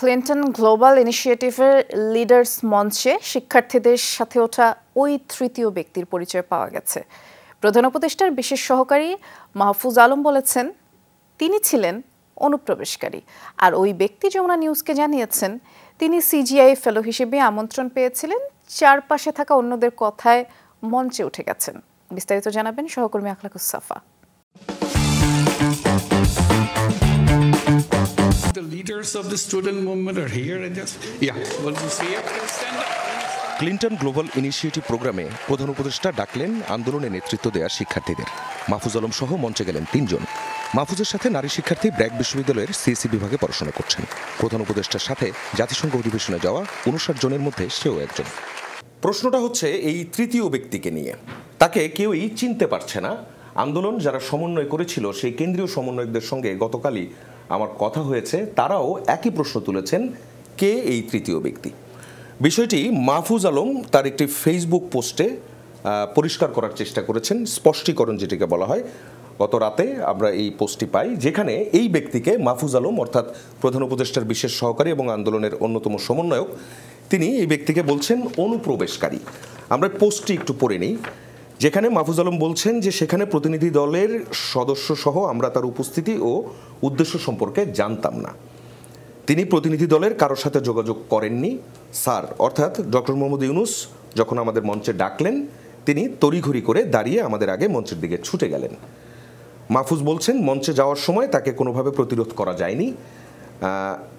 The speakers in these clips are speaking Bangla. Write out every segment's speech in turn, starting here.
ক্লিন্টন গ্লোবাল ইনিশিয়েটিভের লিডার্স মঞ্চে শিক্ষার্থীদের সাথে ওঠা ওই তৃতীয় ব্যক্তির পরিচয় পাওয়া গেছে। প্রধান উপদেষ্টার বিশেষ সহকারী মাহফুজ আলম বলেছেন, তিনি ছিলেন অনুপ্রবেশকারী। আর ওই ব্যক্তি যমুনা নিউজকে জানিয়েছেন, তিনি সিজিআই ফেলো হিসেবে আমন্ত্রণ পেয়েছিলেন, চারপাশে থাকা অন্যদের কথায় মঞ্চে উঠে গেছেন। বিস্তারিত জানাবেন সহকর্মী আখলাকুস সাফা। The leaders of the student movement are here and just well, you see it, stand up. Clinton global initiative প্রোগ্রামে প্রধান উপদেষ্টা ডাকলেন আন্দোলনে নেতৃত্ব দেওয়া শিক্ষার্থীদের। মাহফুজ আলম সহ মঞ্চে গেলেন ৩ জন। মাহফুজের সাথে নারী শিক্ষার্থী ব্র্যাক বিশ্ববিদ্যালয়ের সিএসি বিভাগে পড়াশোনা করছেন। প্রধান উপদেষ্টার সাথে জাতিসংঘ অধিবেশনে যাওয়া ৫৯ জনের মধ্যে সেও একজন। প্রশ্নটা হচ্ছে এই তৃতীয় ব্যক্তিকে নিয়ে। তাকে কেউই চিনতে পারছে না। আন্দোলন যারা সমন্বয় করেছিল সেই কেন্দ্রীয় সমন্বয়কদের সঙ্গে গতকালই আমার কথা হয়েছে, তারাও একই প্রশ্ন তুলেছেন, কে এই তৃতীয় ব্যক্তি। বিষয়টি মাহফুজ আলম তার একটি ফেসবুক পোস্টে পরিষ্কার করার চেষ্টা করেছেন, স্পষ্টীকরণ যেটিকে বলা হয়। গত রাতে আমরা এই পোস্টটি পাই, যেখানে এই ব্যক্তিকে মাহফুজ আলম অর্থাৎ প্রধান উপদেষ্টার বিশেষ সহকারী এবং আন্দোলনের অন্যতম সমন্বয়ক, তিনি এই ব্যক্তিকে বলছেন অনুপ্রবেশকারী। আমরা পোস্টটি একটু পড়ে নিই, যেখানে মাহফুজ আলম বলছেন যে সেখানে প্রতিনিধি দলের সদস্য সহ আমরা তার উপস্থিতি ও উদ্দেশ্য সম্পর্কে জানতাম না। তিনি প্রতিনিধি দলের কারোর সাথে যোগাযোগ করেননি। স্যার অর্থাৎ ডক্টর মোহাম্মদ ইউনূস যখন আমাদের মঞ্চে ডাকলেন, তিনি তড়িঘড়ি করে দাঁড়িয়ে আমাদের আগে মঞ্চের দিকে ছুটে গেলেন। মাহফুজ বলছেন, মঞ্চে যাওয়ার সময় তাকে কোনোভাবে প্রতিরোধ করা যায়নি।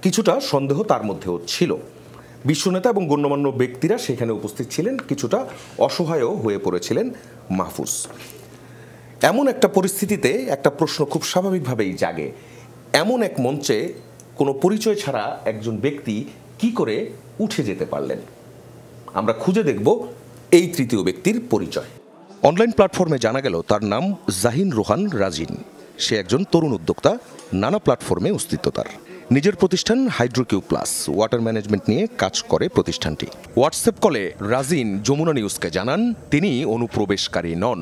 কিছুটা সন্দেহ তার মধ্যেও ছিল। বিশ্বনেতা এবং গণ্যমান্য ব্যক্তিরা সেখানে উপস্থিত ছিলেন, কিছুটা অসহায়ও হয়ে পড়েছিলেন মাহফুজ। এমন একটা পরিস্থিতিতে একটা প্রশ্ন খুব স্বাভাবিকভাবেই জাগে, এমন এক মঞ্চে কোনো পরিচয় ছাড়া একজন ব্যক্তি কি করে উঠে যেতে পারলেন? আমরা খুঁজে দেখব এই তৃতীয় ব্যক্তির পরিচয়। অনলাইন প্ল্যাটফর্মে জানা গেল তার নাম জাহিন রোহান রাজিন। সে একজন তরুণ উদ্যোক্তা, নানা প্ল্যাটফর্মে অস্তিত্ব তার। নিজের প্রতিষ্ঠান হাইড্রোকিউ প্লাস ওয়াটার ম্যানেজমেন্ট নিয়ে কাজ করে প্রতিষ্ঠানটি। হোয়াটসঅ্যাপ কলে রাজিন যমুনা নিউজকে জানান, তিনি অনুপ্রবেশকারী নন।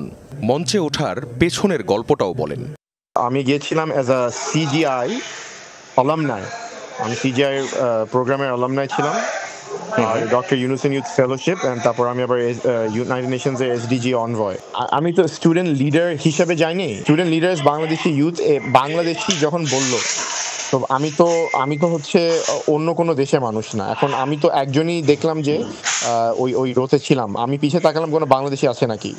মঞ্চে ওঠার পেছনের গল্পটাও বলেন। আমি গিয়েছিলাম অ্যাজ আ সিজিআই অলমনাই। আমি সিজিআই প্রোগ্রামের অলমনাই ছিলাম, ডক্টর ইউনুস ইউথ ফেলোশিপ, তারপর আমি আবার ইউনাইটেড নেশনস এর এসডিজি অনভয়। আমি তো স্টুডেন্ট লিডার হিসেবে যাইনি। Student leaders Bangladeshi youth Bangladeshi যখন বললো, তো আমি তো হচ্ছে অন্য কোনো দেশের মানুষ না। এখন আমি তো একজনই দেখলাম যে ওই রোতে ছিলাম, আমি পিছিয়ে তাকালাম কোনো বাংলাদেশি আছে নাকি।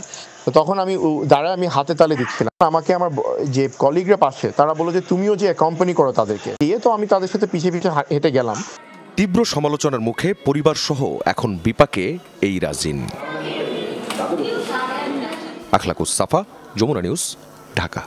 তো তখন আমি দাঁড়ায় আমি হাতে তালে দিচ্ছিলাম। আমাকে আমার যে কলিগরা পাশে তারা বললো যে তুমিও যে অ্যাকম্পানি করো তাদেরকে দিয়ে, তো আমি তাদের সাথে পিছিয়ে পিছিয়ে হেঁটে গেলাম। তীব্র সমালোচনার মুখে পরিবার সহ এখন বিপাকে এই রাজিন। আখলাকুস সাফা, যমুনা নিউজ, ঢাকা।